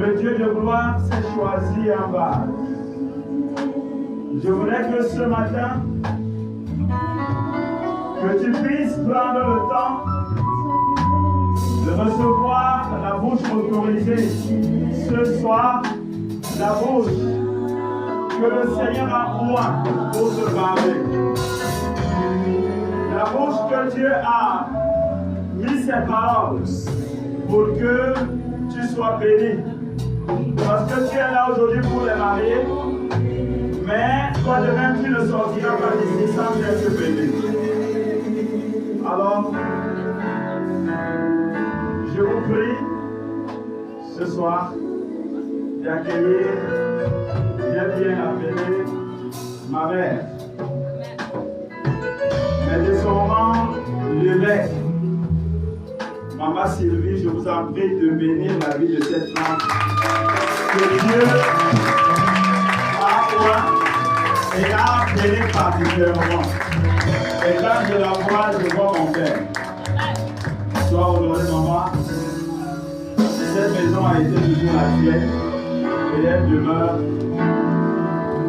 Le Dieu de gloire s'est choisi en bas. Je voudrais que ce matin, que tu puisses prendre le temps de recevoir la bouche autorisée ce soir, la bouche que le Seigneur a oint pour te parler. La bouche que Dieu a mis ses paroles pour que tu sois béni. Parce que tu es là aujourd'hui pour les marier, mais toi de même tu ne sortiras pas d'ici sans être béni. Alors, je vous prie ce soir d'accueillir bien appelée ma mère. Mais de son rang l'évêque. Maman Sylvie, je vous en prie de bénir la vie de cette femme que Dieu a oint et a béni particulièrement. Et quand je la vois, je vois mon père. Sois honoré, maman. Cette maison a été toujours la tienne et elle demeure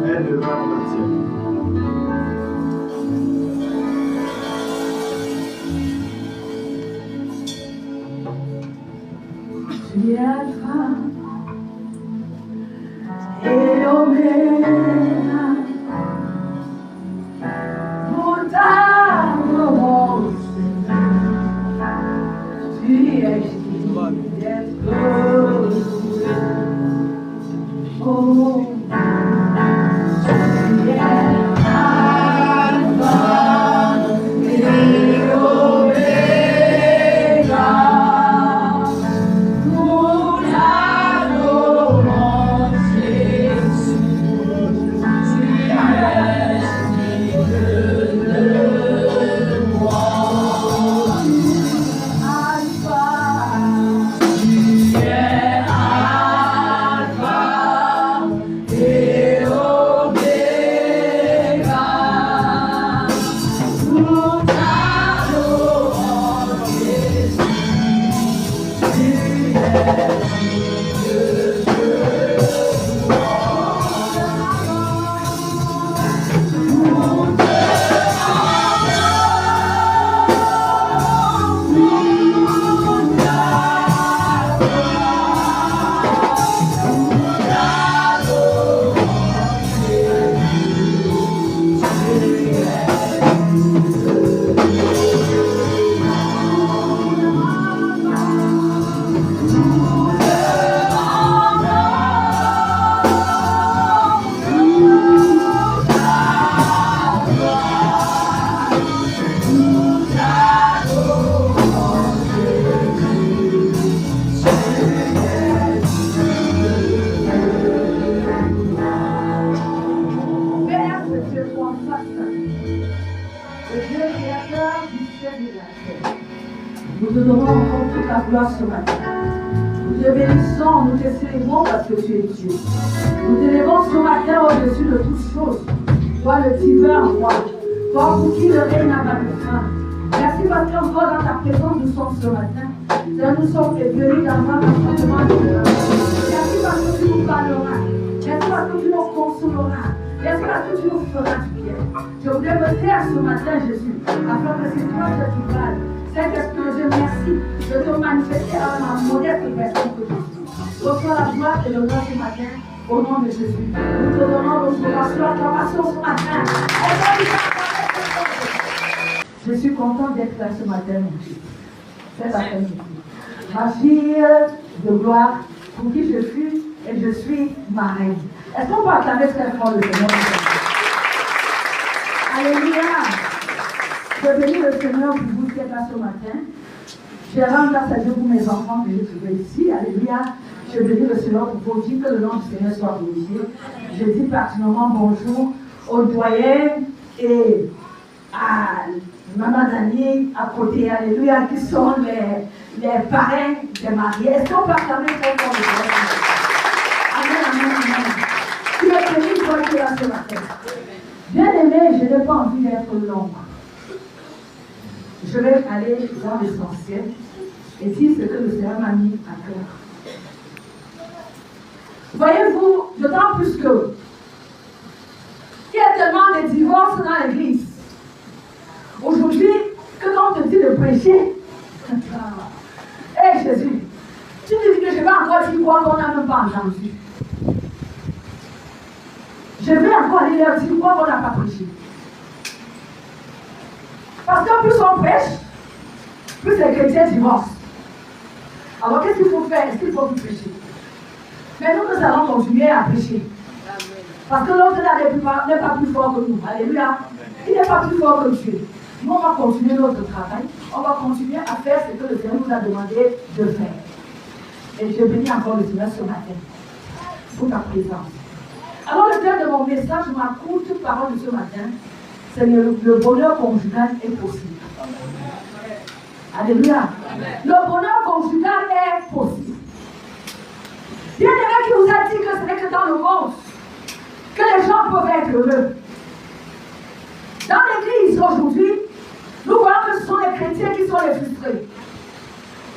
la tienne. Tu es Alpha et Oméga, pour ta romance, tu es digne d'être loué. Oh, tu es Alpha et Oméga. Nous te donnons encore toute la gloire ce matin. Nous te bénissons, nous te célébrons parce que tu es Dieu. Nous t'élevons ce matin au-dessus de toutes choses. Toi le divin roi, toi pour qui le règne n'a pas de fin. Merci parce qu'encore dans ta présence nous sommes ce matin. Seigneur, nous sommes venus d'avoir un sentiment de cœur. Merci parce que tu nous parleras. Merci parce que tu nous consoleras. Merci parce que tu nous feras du bien. Je voudrais me taire ce matin, Jésus, afin que c'est toi qui parles. Saint-Esprit, je merci de te manifester à ma modeste personne que je suis. Reçois la gloire et l'honneur ce matin au nom de Jésus. Nous te donnons notre acclamation ce matin. Je suis contente d'être là ce matin, mon Dieu. Cet après-midi. Ma fille de gloire, pour qui je suis et je suis ma reine. Est-ce qu'on peut acclamer très fort le Seigneur? Alléluia. Je bénis le Seigneur pour vous qui êtes là ce matin. Je rends grâce à Dieu pour mes enfants que j'ai trouvés ici. Alléluia. Je bénis le Seigneur pour vous dire que le nom du Seigneur soit glorifié. Je dis particulièrement bonjour aux doyens et à Maman Dani à côté. Alléluia. Qui sont les parrains des mariés. Est-ce qu'on peut acclamer très fort le Seigneur? Amen, amen, amen. Tu es béni, toi qui es là ce matin. Bien aimé, je n'ai pas envie d'être longue. Je vais aller dans l'essentiel et dire ce que le Seigneur m'a mis à cœur. Voyez-vous, d'autant plus que il y a tellement de divorces dans l'église. Aujourd'hui, que quand on te dit de prêcher, hé Jésus, tu me dis que je vais encore dire quoi qu'on n'a même pas entendu. Je vais encore aller leur dire quoi qu'on n'a pas prêché. Parce que plus on prêche, plus les chrétiens divorcent. Alors qu'est-ce qu'il faut faire? Est-ce qu'il faut plus prêcher? Mais nous allons continuer à prêcher. Parce que l'autre là n'est pas plus fort que nous. Alléluia. Il n'est pas plus fort que Dieu. Nous, on va continuer notre travail. On va continuer à faire ce que le Seigneur nous a demandé de faire. Et je bénis encore le Seigneur ce matin pour ta présence. Alors, le thème de mon message, ma courte parole de ce matin, c'est le bonheur conjugal est possible. Alléluia. Le bonheur conjugal est possible. Il y a quelqu'un qui vous a dit que ce n'est que dans le monde que les gens peuvent être heureux. Dans l'église aujourd'hui, nous voyons que ce sont les chrétiens qui sont les frustrés.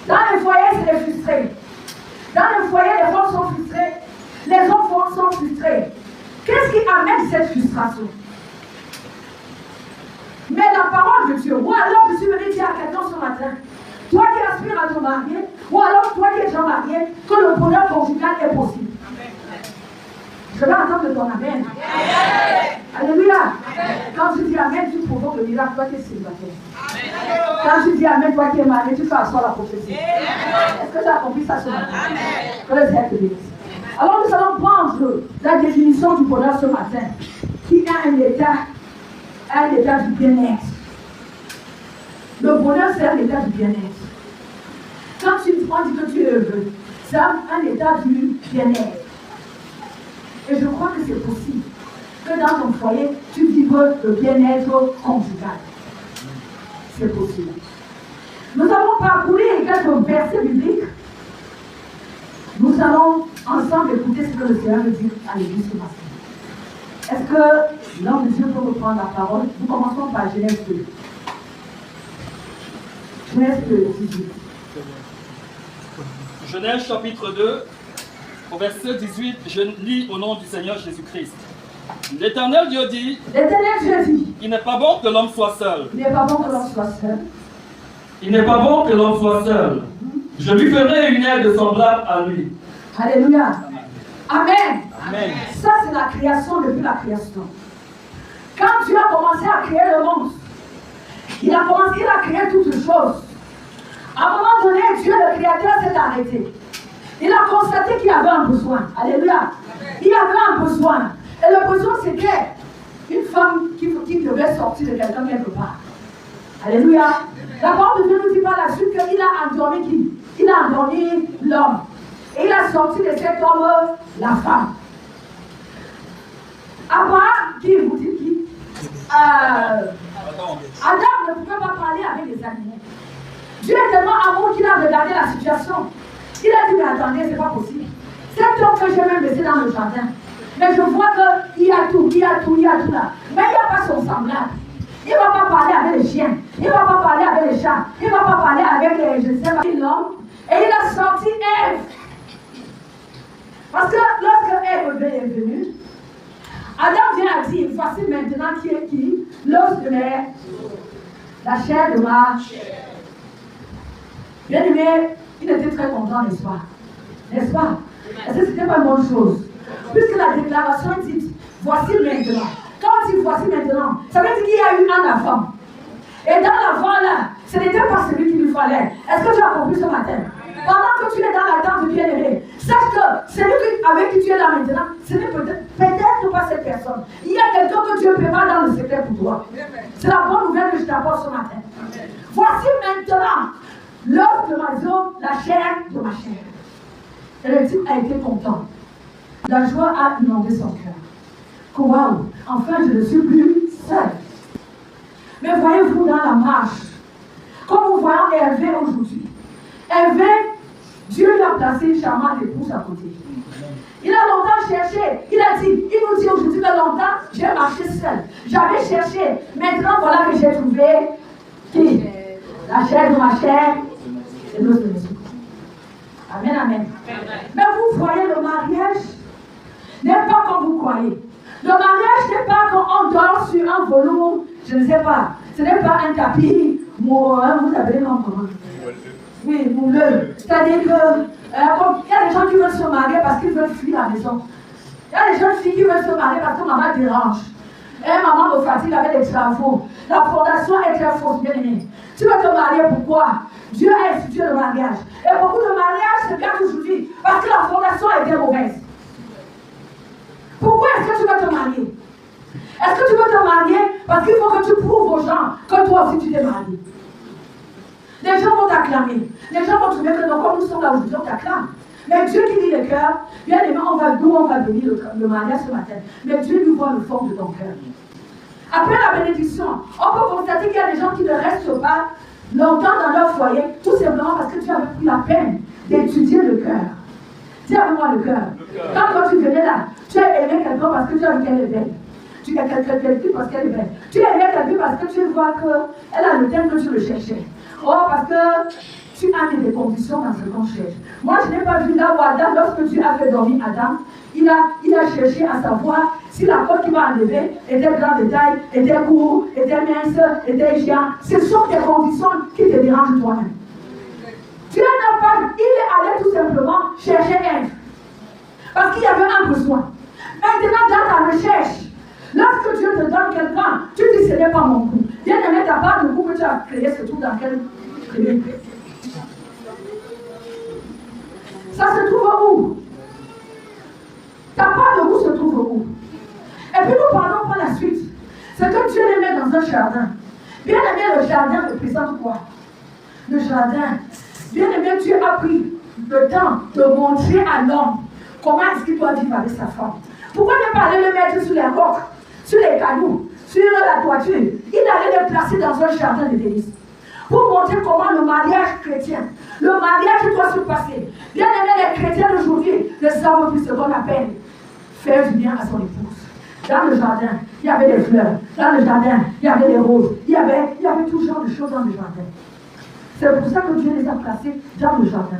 Dans les foyers, c'est les frustrés. Dans les foyers, les femmes sont frustrées. Les hommes sont frustrés. Qu'est-ce qui amène cette frustration? Mais la parole de Dieu, ou alors je suis venu dire à quelqu'un ce matin, toi qui aspires à te marier, ou alors toi qui es déjà marié, que le bonheur conjugal est possible. Je vais entendre ton amen. Alléluia. Quand tu dis amen, tu provoques le miracle, toi qui es célibataire. Quand tu dis amen, toi qui es marié, tu fais asseoir la prophétie. Est-ce que tu as compris ça ce matin? Que le Seigneur te bénisse. Alors nous allons prendre la définition du bonheur ce matin, qui est un état du bien-être. Le bonheur, c'est un état du bien-être. Quand tu dis que tu es heureux, c'est un état du bien-être. Et je crois que c'est possible que dans ton foyer, tu vives le bien-être conjugal. C'est possible. Nous allons parcourir quelques versets bibliques. Nous allons ensemble écouter ce que le Seigneur veut dire à l'église ce matin. Est-ce que l'homme de Dieu peut reprendre la parole? Nous commençons par Genèse 2. Genèse 2, 18. Genèse chapitre 2, au verset 18, je lis au nom du Seigneur Jésus-Christ. L'Éternel Dieu dit, il n'est pas bon que l'homme soit seul. Il n'est pas bon que l'homme soit seul. Il n'est pas bon que l'homme soit seul. Je lui ferai une aide semblable à lui. Alléluia. Amen. Amen. Ça, c'est la création depuis la création. Quand Dieu a commencé à créer le monde, il a créé toutes choses. À un moment donné, Dieu, le Créateur, s'est arrêté. Il a constaté qu'il y avait un besoin. Alléluia. Il y avait un besoin. Et le besoin, c'était une femme qui devait sortir de quelqu'un quelque part. Alléluia. La parole de Dieu nous dit par la suite qu'il a endormi qui? Il a endormi l'homme. Et il a sorti de cet homme la femme. Abraham, qui vous dit qui? Adam ne pouvait pas parler avec les animaux. Dieu est tellement amoureux qu'il a regardé la situation. Il a dit, mais attendez, c'est pas possible. Cet homme que j'ai même laissé dans le jardin. Mais je vois qu'il y a tout là. Mais il n'y a pas son semblable. Il ne va pas parler avec les chiens. Il ne va pas parler avec les chats. Il ne va pas parler avec les, je ne sais pas, l'homme. Et il a sorti Ève. Parce que lorsque Ève est venue, Adam vient à dire, voici maintenant qui est qui? L'os de mer, la chair de ma chair. Bien aimé, il était très content, n'est-ce pas? N'est-ce pas? Est-ce que ce n'était pas une bonne chose? Puisque la déclaration dit, voici maintenant. Quand on dit voici maintenant, ça veut dire qu'il y a eu un avant. Et dans l'avant là, ce n'était pas celui qu'il lui fallait. Est-ce que tu as compris ce matin? Pendant que tu es dans l'attente du bien-aimé, sache que celui avec qui tu es là maintenant, ce n'est peut-être pas cette personne. Il y a quelqu'un que Dieu prépare dans le secret pour toi. C'est la bonne nouvelle que je t'apporte ce matin. Voici maintenant l'os de ma zone, la chair de ma chair. Et le type a été content. La joie a inondé son cœur. Waouh, enfin je ne suis plus seul. Mais voyez-vous dans la marche, comme nous voyons Hervé aujourd'hui, Hervé, Dieu lui a placé une charmante épouse à côté. Il a longtemps cherché, il nous dit aujourd'hui que longtemps, j'ai marché seul. J'avais cherché, maintenant voilà que j'ai trouvé qui? La chair de ma chair et l'os de mes os. Amen, amen. Mais vous voyez le mariage, sur un velours, je ne sais pas. Ce n'est pas un tapis, vous appelez comment? Oui, mouleux. C'est-à-dire que, il y a des gens qui veulent se marier parce qu'ils veulent fuir la maison. Il y a des jeunes filles qui veulent se marier parce que maman dérange. Et maman me fatigue avec les travaux. La fondation est très fausse, bien aimé. Tu veux te marier, pourquoi? Dieu a institué le mariage. Et beaucoup de mariages se gardent aujourd'hui parce que la fondation était mauvaise. Pourquoi est-ce que tu veux te marier? Est-ce que tu veux te marier parce qu'il faut que tu prouves aux gens que toi aussi tu t'es marié? Les gens vont t'acclamer. Les gens vont trouver que non, comme nous sommes là aujourd'hui, on t'acclame. Mais Dieu qui lit le cœur, bien aimé, on va bénir le mariage ce matin. Mais Dieu nous voit le fond de ton cœur. Après la bénédiction, on peut constater qu'il y a des gens qui ne restent pas longtemps dans leur foyer, tout simplement parce que tu avais pris la peine d'étudier le cœur. Dis avec moi le cœur. Quand tu venais là, tu as aimé quelqu'un parce que tu as vu qu'elle est belle. Tu as quelqu'un parce qu'elle est belle. Tu as aimé quelqu'un parce que tu vois qu'elle a le thème que tu le cherchais. Oh, parce que tu as mis des conditions dans ce qu'on cherche. Moi, je n'ai pas vu là où Adam, lorsque Dieu a fait dormir Adam, il a cherché à savoir si la côte qu'il va enlever était grande de taille, était court, était mince, était géant. Ce sont des conditions qui te dérangent toi-même. Dieu n'a pas, il est allé tout simplement chercher Ève. Parce qu'il y avait un besoin. Maintenant, dans ta recherche, lorsque Dieu te donne quelqu'un, tu dis ce n'est pas mon goût. Bien aimé, ta part de goût que tu as créé se trouve dans quel créé. Ça se trouve où? Ta part de goût se trouve où? Et puis nous parlons par la suite. C'est que Dieu les met dans un jardin. Bien aimé, le jardin représente quoi? Le jardin. Bien aimé, Dieu a pris le temps de montrer à l'homme comment est-ce qu'il doit vivre avec sa femme. Pourquoi ne pas aller le mettre sur les rocs, sur les cailloux, sur la toiture? Il allait le placer dans un jardin de délices. Pour montrer comment le mariage chrétien, le mariage doit se passer. Bien aimé, les chrétiens d'aujourd'hui ne savent plus ce qu'on appelle faire du bien à son épouse. Dans le jardin, il y avait des fleurs. Dans le jardin, il y avait des roses. Il y avait tout genre de choses dans le jardin. C'est pour ça que Dieu les a placés dans le jardin.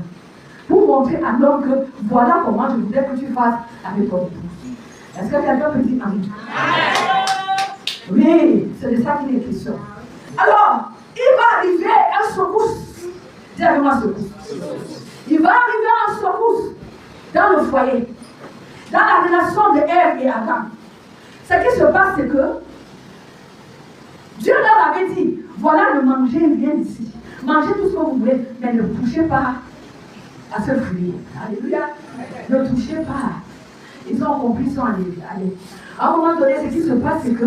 Pour montrer à l'homme que voilà comment je voudrais que tu fasses avec ton épouse. Est-ce que quelqu'un peut dire amen? Oui, c'est de ça qu'il est question. Alors, il va arriver un secousse. Dis avec moi secousse. Il va arriver un secousse dans le foyer. Dans la relation de Ève et Adam. Ce qui se passe, c'est que Dieu leur avait dit, voilà le manger vient d'ici. Mangez tout ce que vous voulez, mais ne touchez pas à ce fruit. Alléluia. Ne touchez pas. Ils ont compris, ils sont allés. À un moment donné, ce qui se passe, c'est que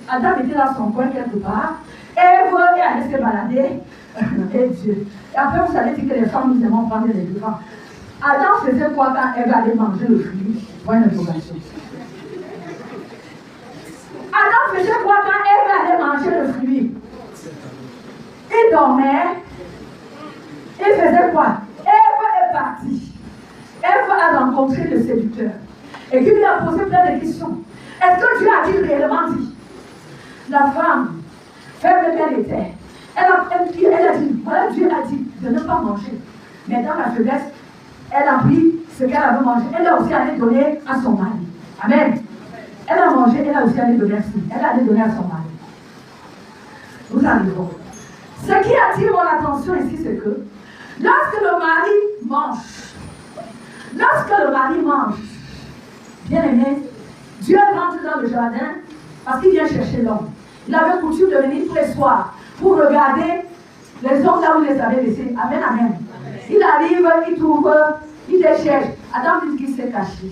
Adam était dans son coin quelque part. Ève est allée se balader. Et Dieu. Et après, vous savez que les femmes, nous aimons prendre les devants. Adam faisait quoi quand Ève allait manger le fruit? Point d'interrogation. Adam faisait quoi quand Ève allait manger le fruit? Il dormait. Il faisait quoi? Ève est partie. Ève a rencontré le séducteur. Et qui lui a posé plein de questions. Est-ce que Dieu a-t-il réellement dit? La femme, faible qu'elle était, elle a dit, voilà, Dieu a dit de ne pas manger. Mais dans la faiblesse, elle a pris ce qu'elle avait mangé. Elle a aussi allé donner à son mari. Amen. Elle a mangé, elle a aussi allé donner à son mari. Elle a allé donner à son mari. Nous arrivons. Ce qui attire mon attention ici, c'est que lorsque le mari mange, bien aimé, Dieu rentre dans le jardin parce qu'il vient chercher l'homme. Il avait coutume de venir tous les soirs pour regarder les hommes là où il les avait laissés. Amen, amen. Il arrive, il trouve, il les cherche. Adam dit qu'il s'est caché.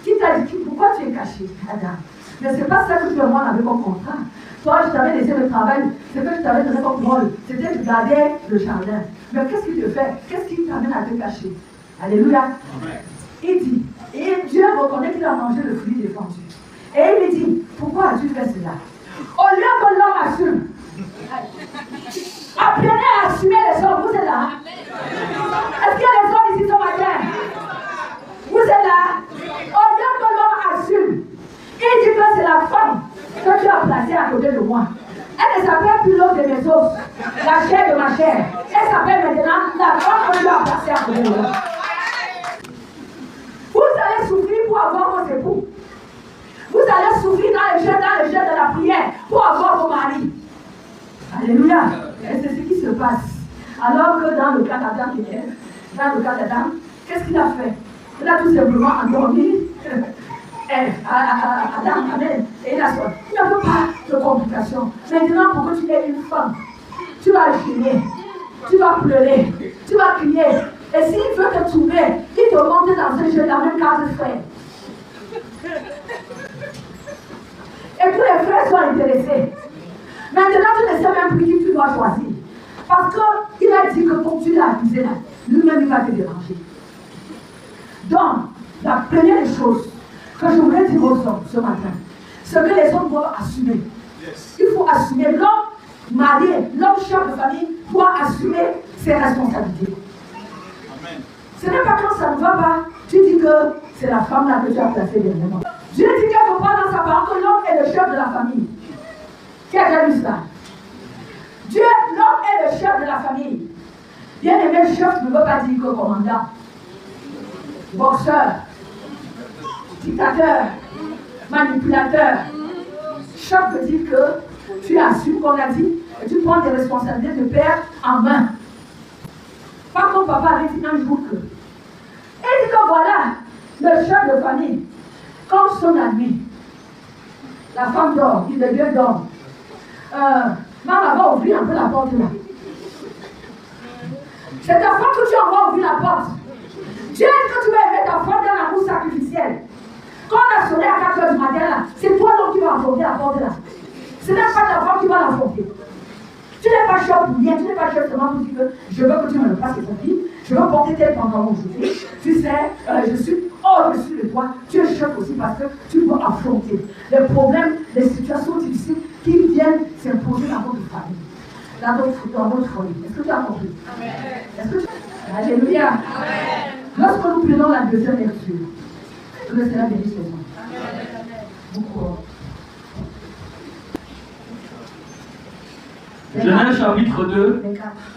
Qui t'a dit, pourquoi tu es caché, Adam? Mais ce n'est pas ça que tu et moi on avait comme contrat. Toi, je t'avais laissé le travail, ce que je t'avais donné comme rôle, c'était de garder le jardin. Mais qu'est-ce qu'il te fait? Qu'est-ce qui t'amène à te cacher? Alléluia. Amen. Il dit, et Dieu reconnaît qu'il a mangé le fruit défendu. Et il lui dit, pourquoi as-tu fait cela? Au lieu que l'homme assume, apprenez à assumer les hommes. Vous êtes là? Est-ce qu'il y a des hommes ici ce matin? Vous êtes là? Au lieu que l'homme assume, il dit que c'est la femme que tu as placée à côté de moi. Elle ne s'appelle plus l'autre de mes os, la chair de ma chair. Elle s'appelle maintenant la femme que tu as placée à côté de moi. Vous allez souffrir pour avoir vos époux. Vous allez souffrir dans les jeux de la prière pour avoir vos maris. Alléluia. Et c'est ce qui se passe. Alors que dans le cas d'Adam et Ève, dans le cas d'Adam, qu'est-ce qu'il a fait? Il a tout simplement endormi Adam, Amen. Et il a soif. Il n'y a pas de complications. Maintenant, pour que tu aies une femme, tu vas gêner, tu vas pleurer, tu vas crier. Et s'il veut te trouver, il te monte dans un jeu, dans même case frère. Et tous les frères sont intéressés. Maintenant, tu ne sais même plus qui tu dois choisir. Parce qu'il a dit que comme tu l'as accusé là, lui-même il va te déranger. Donc, la première chose que je voudrais dire aux hommes ce matin, c'est que les hommes doivent assumer. Il faut assumer. L'homme marié, l'homme chef de famille doit assumer ses responsabilités. Amen. Ce n'est pas quand ça ne va pas, tu dis que c'est la femme là que tu as placée dernièrement. Dieu dit quelque part dans sa parole que l'homme est le chef de la famille. Qui a déjà lu ça? Dieu, l'homme est le chef de la famille. Bien aimé, chef ne veut pas dire que commandant, boxeur, dictateur, manipulateur. Chef veut dire que tu assumes, qu'on a dit, et tu prends tes responsabilités de père en main. Pas comme papa avait dit un jour que. Et dit que voilà, le chef de famille, comme son ami, la femme dort, il le Dieu dort. Maman va ouvrir un peu la porte là. C'est ta femme que tu envoies ouvrir la porte. Dieu dit que tu vas aimer ta femme dans la cour sacrificielle. Quand on a sonné à 4h du matin là, c'est toi donc qui vas affronter la porte là. Ce n'est pas ta femme qui va l'affronter. Tu n'es pas chef pour rien, tu n'es pas chef seulement pour dire que je veux que tu me le fasses cette fille, je veux porter tel pantalon aujourd'hui. Tu sais, je suis au-dessus de toi, tu es chef aussi parce que tu dois affronter les problèmes, les situations difficiles qui viennent s'imposer dans votre famille, dans votre folie. Est-ce que tu as compris? Amen. Est-ce que tu... Alléluia. Amen. Lorsque nous prenons la deuxième lecture, que le Seigneur bénisse les hommes. Beaucoup. Genèse chapitre 2,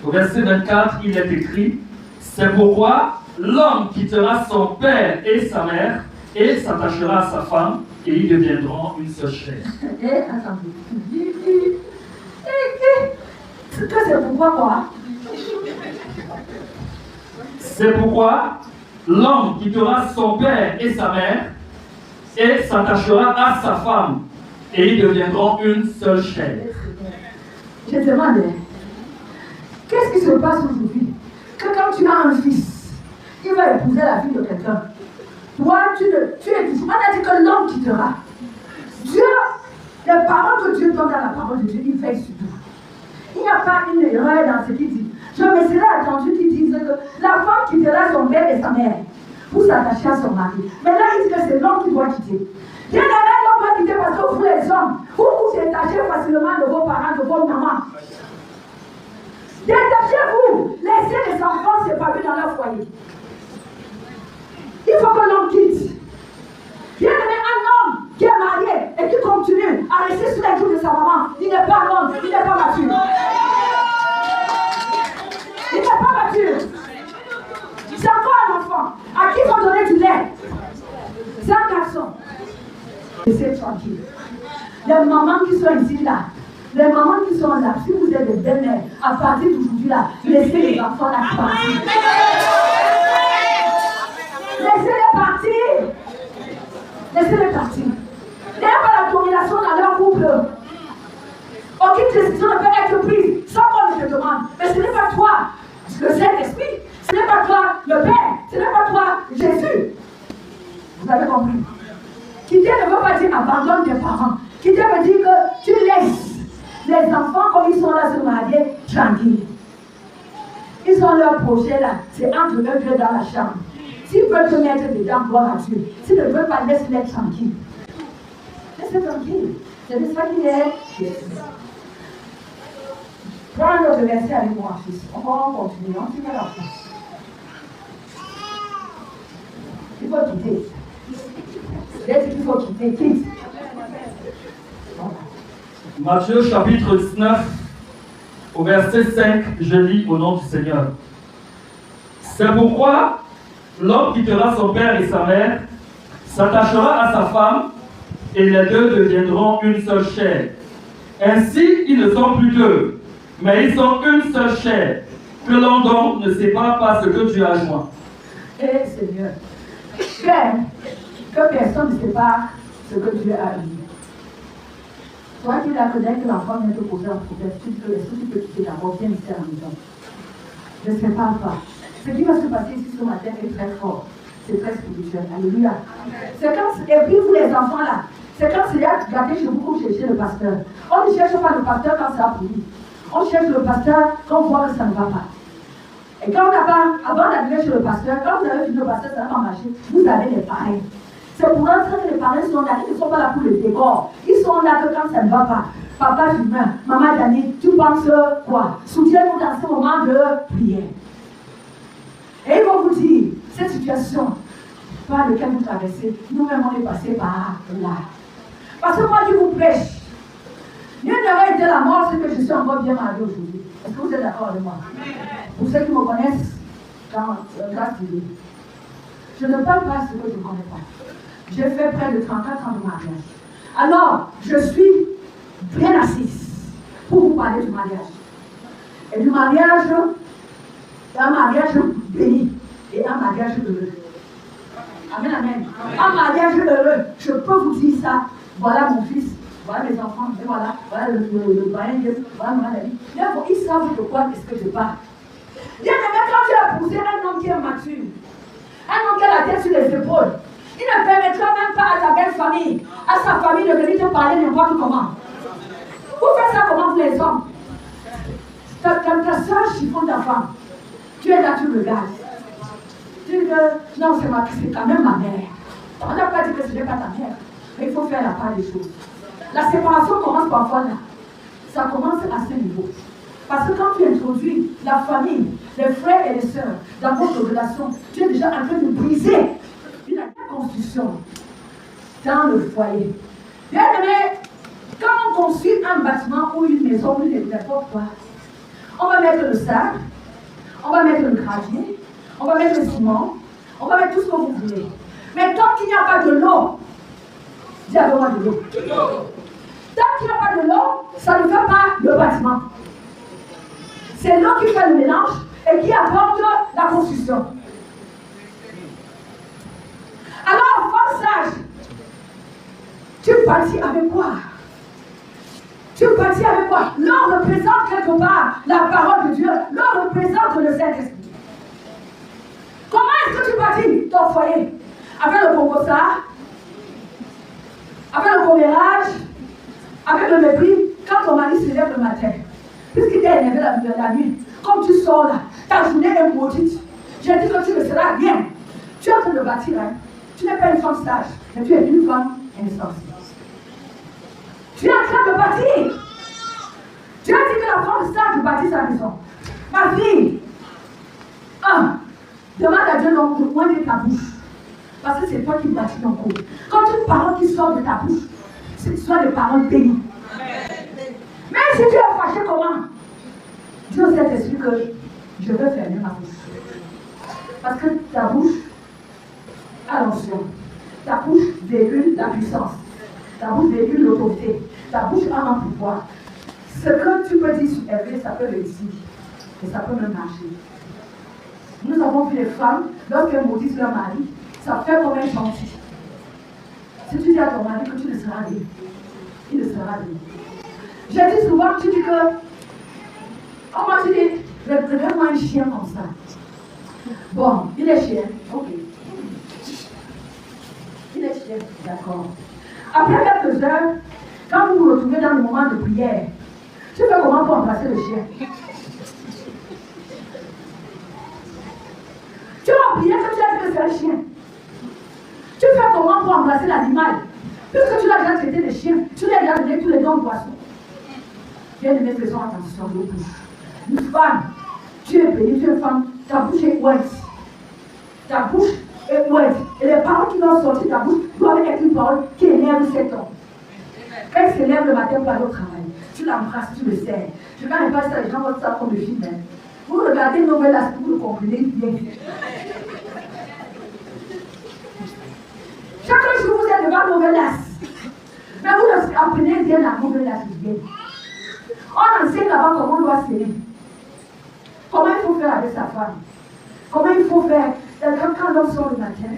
au verset 24, il est écrit: c'est pourquoi l'homme quittera son père et sa mère et s'attachera à sa femme, et ils deviendront une seule chair. C'est pourquoi quoi? C'est pourquoi l'homme quittera son père et sa mère et s'attachera à sa femme, et ils deviendront une seule chair. Je te demande, qu'est-ce qui se passe aujourd'hui? Que quand tu as un fils, il va épouser la fille de quelqu'un. Toi, tu es dit, on a dit que l'homme quittera. Dieu, les paroles que Dieu donne dans la parole de Dieu, il veille sur tout. Il n'y a pas une erreur dans ce qu'il dit. Je me serais attendu qu'il dise que la femme quittera son père et sa mère pour s'attacher à son mari. Mais là, il dit que c'est l'homme qui doit quitter. Bien aimé, l'homme doit quitter parce que vous, les hommes, vous vous détachez facilement de vos parents, de vos mamans. Détachez-vous. Laissez les enfants s'épanouir dans leur foyer. Il faut que l'homme quitte. Bien aimé, un homme qui est marié et qui continue à rester sous les joues de sa maman, il n'est pas un homme, il n'est pas mature. Il n'est pas mature. C'est encore un enfant à qui il faut donner du lait. C'est un garçon. Laissez tranquille. Les mamans qui sont ici là, les mamans qui sont là, si vous êtes des belles-mères, à partir d'aujourd'hui là, laissez les enfants là partir. Laissez-les partir. Laissez-les partir. Il n'y a pas la domination dans leur couple. Aucune décision ne peut être prise sans qu'on ne te demande. Mais ce n'est pas toi, le Saint-Esprit. Ce n'est pas toi, le Père. Ce n'est pas toi, Jésus. Vous avez compris? Quitter ne veut pas dire abandonne tes parents. Quitter veut dire que tu laisses les enfants comme ils sont là se marier tranquilles. Ils ont leur projet là. C'est entre eux deux dans la chambre. S'ils veulent te mettre dedans, gloire à Dieu. S'ils ne veulent pas, laisse-les tranquilles. Laisse-les tranquilles. C'est de ça qu'il est. Prends un autre verset avec moi, fils. On va continuer. On finit la fin. Il faut quitter. C'est qu'il faut quitter. Quitte. Matthieu chapitre 19, au verset 5, je lis au nom du Seigneur. C'est pourquoi l'homme quittera son père et sa mère, s'attachera à sa femme, et les deux deviendront une seule chair. Ainsi, ils ne sont plus deux, mais ils sont une seule chair. Que l'on donc ne sépare pas ce que Dieu a joint. Eh Seigneur, Père, que personne ne sépare ce que Dieu a uni. Toi qui la connais, que l'enfant vient te poser un problème, tu peux, est-ce que tu peux quitter d'abord, viens ici à la maison. Ne sépare pas. Ce qui va se passer ici ce matin est très fort. C'est très spirituel. Alléluia. C'est comme, et puis vous les enfants là, c'est comme si regardez chez vous pour chercher le pasteur. On ne cherche pas le pasteur quand ça a pourri. On cherche le pasteur quand on voit que ça ne va pas. Et quand on n'a pas, avant d'arriver chez le pasteur, quand vous avez fini le pasteur, ça n'a pas marché, vous avez les parrains. C'est pour ça que les parrains sont là, ils ne sont pas là pour le décor. Ils sont là que quand ça ne va pas. Papa Jumain, maman Dani, tu penses quoi? Soutiens-nous dans ce moment de prière. Et ils vont vous dire, cette situation par laquelle vous traversez, nous-mêmes on est passé par là. Parce que moi qui vous prêche, mieux n'aurait été la mort, c'est que je suis encore bien mariée aujourd'hui. Est-ce que vous êtes d'accord avec moi? Pour ceux qui me connaissent, grâce à Dieu, je ne parle pas ce que je ne connais pas. J'ai fait près de 34 ans de mariage. Alors, je suis bien assise pour vous parler du mariage. Et du mariage, un mariage béni et un mariage heureux. Amen, amen. Un mariage heureux, je peux vous dire ça. Voilà mon fils, voilà mes enfants, et voilà le doyen, voilà mon ami. Ils savent de quoi est-ce que je parle. Bien aimé, quand tu as épousé un homme qui est mature, un homme qui a la tête sur les épaules, il ne permettra même pas à ta belle famille, à sa famille de venir te parler n'importe comment. Vous faites ça comment vous les hommes? Ta soeur chiffonne ta femme. Tu es là, tu regardes. Tu dis que non, c'est quand même ma mère. On n'a pas dit que ce n'est pas ta mère. Mais il faut faire la part des choses. La séparation commence parfois là. Ça commence à ce niveau. Parce que quand tu introduis la famille, les frères et les sœurs dans votre relation, tu es déjà en train de briser une construction dans le foyer. Bien aimé, quand on construit un bâtiment ou une maison ou n'importe quoi, on va mettre le sable, on va mettre le gravier, on va mettre le ciment, on va mettre tout ce que vous voulez. Mais tant qu'il n'y a pas de l'eau, dis avec moi de l'eau. Tant qu'il n'y a pas de l'eau, ça ne fait pas le bâtiment. C'est l'eau qui fait le mélange et qui apporte la construction. Alors, femme sage, tu bâtis avec quoi? Tu bâtis avec quoi? L'eau représente quelque part la parole de Dieu. L'eau représente le Saint-Esprit. Comment est-ce que tu bâtis ton foyer? Avec le composta, avec le commérage, avec le mépris, quand ton mari se lève le matin, puisqu'il t'est énervé la nuit, comme tu sors là, ta journée est maudite. J'ai dit que tu ne seras rien. Tu es en train de bâtir, hein? Tu n'es pas une femme sage, mais tu es une femme insensée. Tu es en train de bâtir. Tu as dit que la femme sage bâtit sa maison. Ma fille, demande à Dieu donc de moins de ta bouche. Parce que c'est toi qui bâtis ton couple. Quand une parole qui sort de ta bouche, ce soit des paroles bénies. Même si tu es fâché, comment? Dieu s'est esprit que je veux fermer ma bouche. Parce que ta bouche a l'onction. Ta bouche véhicule la puissance. Ta bouche véhicule l'autorité. Ta bouche a un pouvoir. Ce que tu peux dire sur Hervé, ça peut réussir. Et ça peut même marcher. Nous avons vu les femmes, lorsqu'elles maudissent leur mari, ça fait comme un gentil. Si tu dis à ton mari que tu ne seras rien, il ne sera rien. J'ai dit souvent, tu dis que, comment tu dis, regarde-moi un chien comme ça. Bon, il est chien, ok. Il est chien, d'accord. Après quelques heures, quand vous vous retrouvez dans le moment de prière, tu fais comment pour embrasser le chien? Tu vas prier que tu as dit que c'est un chien. Tu fais comment pour embrasser l'animal? Puisque tu l'as déjà traité de chien, tu lui as déjà donné tous les dons de poisson. Bien aimé, faisons attention de bouche. Une femme, tu es bénie, tu es une femme, ta bouche est ouette. Ta bouche est ouette. Et les paroles qui vont sortir de ta bouche doivent être une parole qui énerve cet homme. Quand il s'élève le matin pour aller au travail, tu l'embrasses, tu le serres. Je ne vais pas ça, les gens voient ça comme le film. Hein. Vous regardez une nouvelle là, vous le comprenez bien. Chaque jour, vous êtes devant une nouvelle as. apprenez bien l'amour de la lesbienne. On enseigne là-bas comment on doit s'aimer. Comment il faut faire avec sa femme. Comment il faut faire. Quand l'homme sort le matin,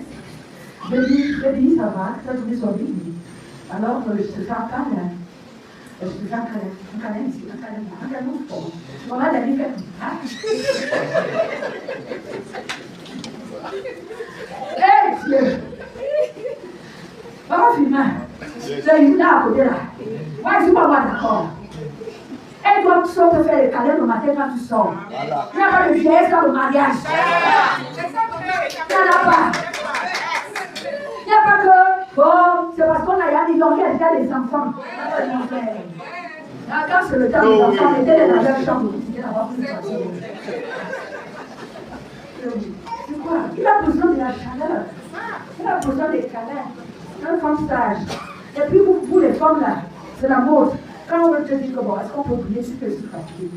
je dis, ça va, ta journée soit bien. Alors, je te fais un câlin. Je te fais un câlin ici, un câlin là, un câlin fort. Maman, la vie fait tout. Hé, Dieu! Maman, filme. C'est une là à côté là. Moi, je ne suis pas moi d'accord. Elle doit te faire les câlins le matin quand tu sors. Il n'y a pas de vieillesse dans le mariage. Il n'y en a pas. Il n'y a pas que, bon, c'est parce qu'on a dit donc il y a des enfants. Quand c'est le temps des enfants, mettez-les dans leur chambre. C'est quoi? Il a besoin de la chaleur. Il a besoin des câlins. Un femme sage. Et puis vous les femmes là, c'est la mode. Quand on veut te dire que bon, est-ce qu'on peut oublier si tu es fatigué?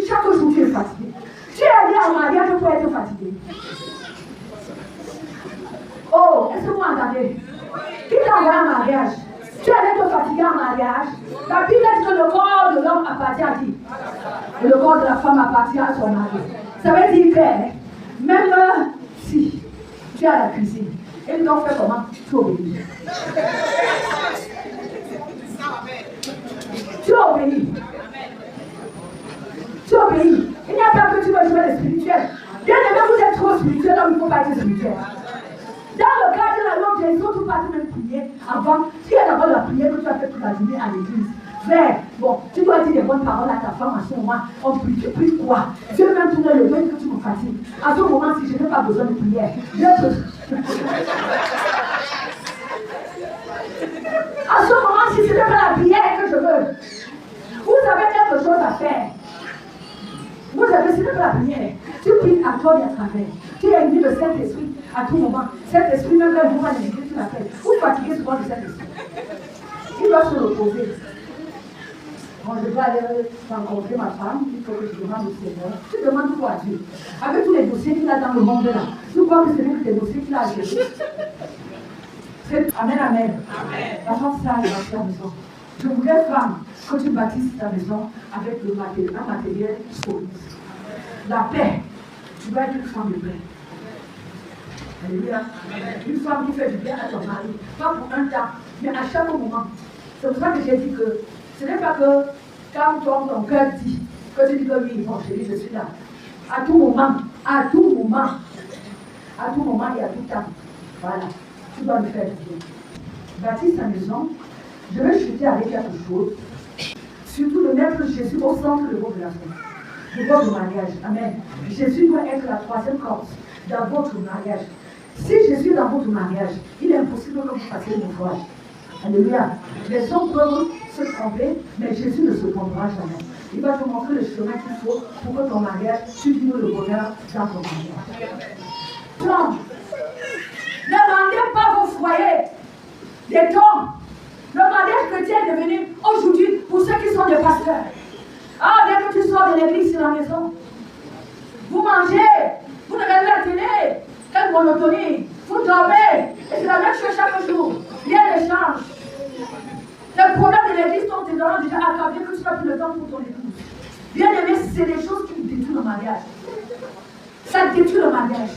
Chaque jour tu es fatigué. Tu es allé en mariage pour être fatigué. Oh, est-ce que vous entendez? Qui t'a envoyé en mariage? Tu es allé te fatiguer en mariage. La Bible dit que le corps de l'homme appartient à qui? Et le corps de la femme appartient à son mari. Ça veut dire que même si tu es à la cuisine, ils doivent faire comment? Tu obéis. Tu obéis. Tu obéis. Il n'y a pas que tu veux jouer le spirituel. Bien aimé, vous êtes trop spirituel, donc il ne faut pas être spirituel. Dans le cadre de la langue, il faut tout partir même prier avant. Si elle a d'abord la prière que tu as fait toute la journée à l'église. Frère, bon, tu dois dire des bonnes paroles à ta femme à ce moment. On prie, tu pries quoi? Je vais même tourner le dos que tu me fatigues. À ce moment, si je n'ai pas besoin de prière, à ce moment, si ce n'est pas la prière que je veux, vous avez quelque chose à faire. Vous avez, ce n'est pas la prière. Tu pries à toi et à travers. Tu as une de Saint-Esprit à tout moment. Saint-Esprit, même quand vous allez tu l'appelles. Vous fatiguez souvent de Saint-Esprit. Il doit se reposer. Bon, je vais aller rencontrer ma femme, il faut que je demande au Seigneur. Tu demandes quoi à Dieu? Avec tous les dossiers qu'il a dans le monde là, tu crois que ce n'est que tes dossiers qu'il a à gérer? Amen, amen. La femme sage dans ta maison. Je voudrais, femme, que tu bâtisses ta maison avec le matériel solide. La paix. Tu dois être une femme de paix. Alléluia. Une femme qui fait du bien à ton mari. Pas pour un temps, mais à chaque moment. C'est pour ça que j'ai dit que ce n'est pas que quand ton cœur dit, que tu dis que oui, bon, chérie, je suis là. À tout moment, à tout moment, à tout moment et à tout temps. Voilà. Tu dois le faire bien. Bâtis ta maison. Je vais chuter avec quelque chose. Surtout de mettre Jésus au centre de votre relation. De votre mariage. Amen. Jésus doit être la troisième cause dans votre mariage. Si Jésus est dans votre mariage, il est impossible que vous fassiez le naufrage. Alléluia. Les hommes peuvent se tromper, mais Jésus ne se trompera jamais. Il va te montrer le chemin qu'il faut pour que ton mariage, tu vives le bonheur dans ton mariage. Donc, ne vendez pas vos foyers des dons. Le mariage chrétien est devenu aujourd'hui pour ceux qui sont des pasteurs. Ah, dès que tu sors de l'église, c'est la maison. Vous mangez, vous regardez la télé, quelle monotonie. Vous dormez, et c'est la même chose chaque jour. Rien ne change. Le problème de l'église, ton ténor déjà accablé que tu n'as plus le temps pour ton épouse. Bien aimé, c'est des choses qui détruisent le mariage. Ça détruit le mariage.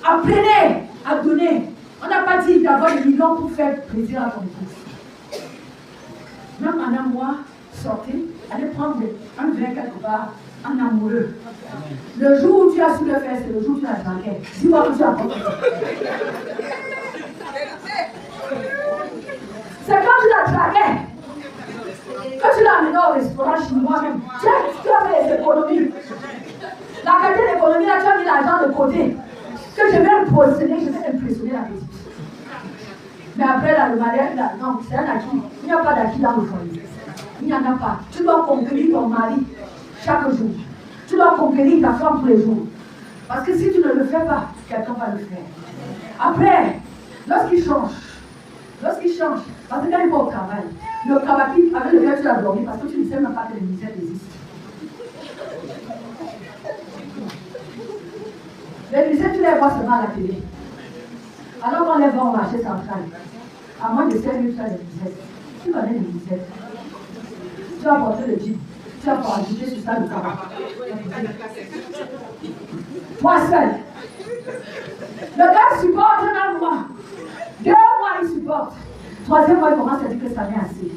Apprenez à donner. On n'a pas dit d'avoir des millions pour faire plaisir à ton épouse. Même en un mois, sortez, allez prendre un vin quelque part, en amoureux. Le jour où tu as su le faire, c'est le jour où tu as dragué. Dis-moi que tu as compris. C'est quand tu l'as dragué, que tu l'as amené au restaurant chinois même. Tu as fait les économies. La qualité d'économie, là, tu as mis l'argent de côté. Que je vais impressionner, je vais impressionner la petite. Mais après, là, le mariage, là, non, c'est un acquis. Il n'y a pas d'acquis dans le foyer. Il n'y en a pas. Tu dois conquérir ton mari chaque jour. Tu dois conquérir ta femme tous les jours. Parce que si tu ne le fais pas, quelqu'un va le faire. Après, lorsqu'il change, parce que quand il va au travail, le travail avec lequel tu as dormi, parce que tu ne sais même pas que les misères existent. Les misères, tu les vois seulement à la télé. Alors qu'on les voit au marché central. À moins de 5 minutes, tu as des misères. Tu connais les recettes. Tu vas porter le jean. Tu vas pas ajouter sur ça le tabac. Toi seul. Le gars supporte un mois. 2 mois, il supporte. 3e mois, il commence à dire que ça vient assez.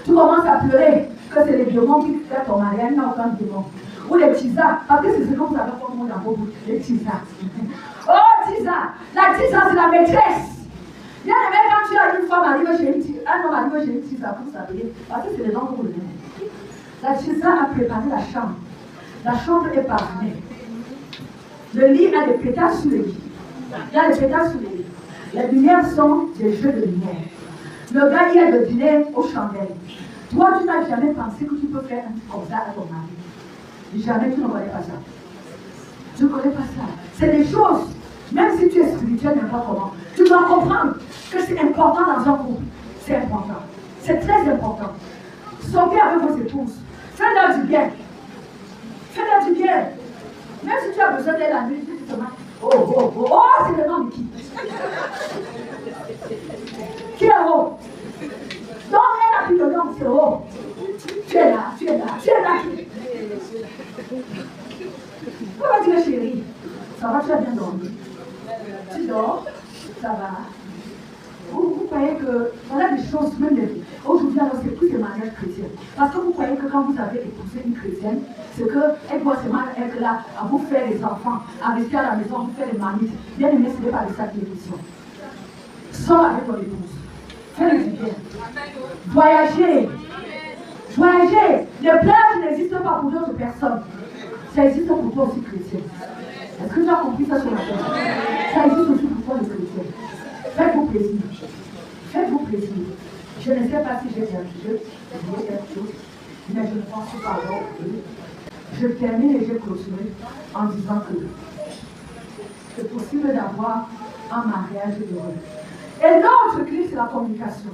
Tu commences à pleurer que c'est les démons qui font ton mariage, il n'y a aucun démon. Ou les tisas, parce que c'est ce que vous avez fait dans vos bouches, les tisas. Oh, tisa! La tisa, c'est la maîtresse. Bien aimé, quand tu as une femme arrivée chez une tisa, un homme arrivé chez une tisa pour s'habiller, parce que c'est les gens que vous le donnez. La tisa a préparé la chambre. La chambre est parfumée. Le lit a des pétales sous le lit. Il y a des pétales sous le lit. Les lumières sont des jeux de lumière. Le gars, il y a le dîner aux chandelles. Toi, tu n'as jamais pensé que tu peux faire un truc comme ça à ton mari. Jamais tu ne connais pas ça. Tu ne connais pas ça. C'est des choses, même si tu es spirituel, n'importe comment, tu dois comprendre que c'est important dans un couple. C'est important. C'est très important. Sortez avec vos épouses. Faites-leur du bien. Faites-leur du bien. Même si tu as besoin d'elle la nuit, tu te demandes, oh, c'est le nom de qui? Qui est haut? Donc elle a pris le nom, c'est haut. Tu es là. Comment tu es chérie? Ça va, tu as bien dormi? Tu dors? Ça va? Vous croyez que voilà des choses, même aujourd'hui, alors c'est plus des mariages chrétiens. Parce que vous croyez que quand vous avez épousé une chrétienne, c'est qu'elle doit seulement être là à vous faire les enfants, à rester à la maison, à vous faire les marmites. Bien aimé, ce n'est pas de ça qui est question. Sors avec ton épouse. Fais-le du bien. Voyagez. Voyagez. Les plages n'existent pas pour d'autres personnes. Ça existe pour toi aussi, chrétien. Est-ce que tu as compris ça sur la terre? Ça existe aussi pour toi, les chrétiens. Faites-vous plaisir. Faites-vous plaisir. Je ne sais pas si j'ai bien dit quelque chose, mais je ne pense pas alors que je termine et je clôture en disant que c'est possible d'avoir un mariage heureux. Et l'autre clé, c'est la communication.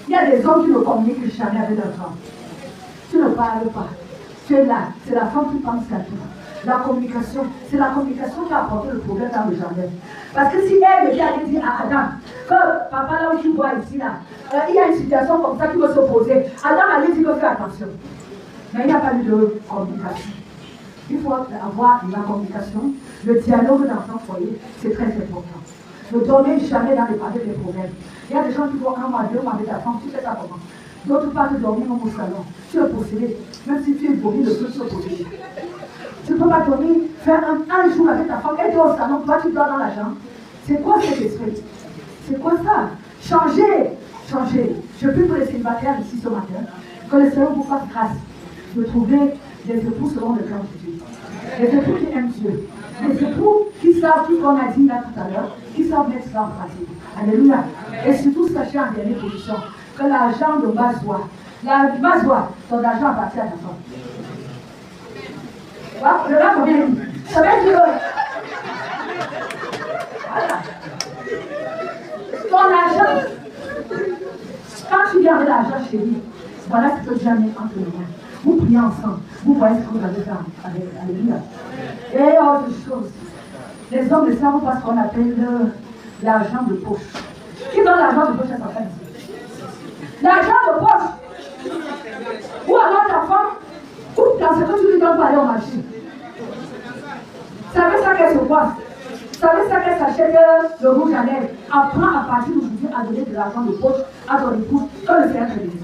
Il y a des hommes qui ne communiquent jamais avec leur femme. Tu ne parles pas. Tu es là. C'est la femme qui pense à toi. La communication, c'est la communication qui a apporté le problème dans le jardin. Parce que si elle vient aller dire à Adam que papa, là où tu vois ici, là, il y a une situation comme ça qui va s'opposer, Adam allait dire fais attention. Mais il n'y a pas eu de communication. Il faut avoir la communication, le dialogue dans son foyer, c'est très important. Ne dormez jamais dans les parler des problèmes. Il y a des gens qui vont 1 mois, 2 mois avec ta femme, tu fais ça comment? D'autres partent de dormir au salon. Tu es possédé. Même si tu es vomi, le feu se possédé. Tu ne peux pas dormir, faire un jour avec ta femme, elle dort au salon, toi tu dors dans la jambe. C'est quoi cet esprit? C'est quoi ça? Changez, changez. Je prie pour les célibataires ici ce matin, que le Seigneur vous fasse grâce de trouver des époux selon le cœur de Dieu. Des époux qui aiment Dieu. Des époux qui savent tout ce qu'on a dit là tout à l'heure, qui savent mettre ça en pratique. Alléluia. Et surtout, sachez en dernière position que l'argent de Mazoua, ton argent appartient à ta femme. Le gars, combien il dit? Ça veut dire. Voilà. Ton argent, quand tu gardes l'argent chez lui, voilà ce que Dieu a mis entre les mains. Vous priez ensemble, vous voyez ce que vous avez fait avec Alléluia. Et autre chose, les hommes ne savent pas ce qu'on appelle l'argent de poche. Qui donne l'argent de poche à sa femme? L'argent de poche. Ou alors ta femme, ou dans ce que tu lui donnes pour aller au marché. Vous savez ça qu'elle se coiffe? Vous savez ça qu'elle s'achète le rouge à lèvres? Apprends à partir d'aujourd'hui à donner de l'argent de poche à ton épouse, comme le Seigneur te dit.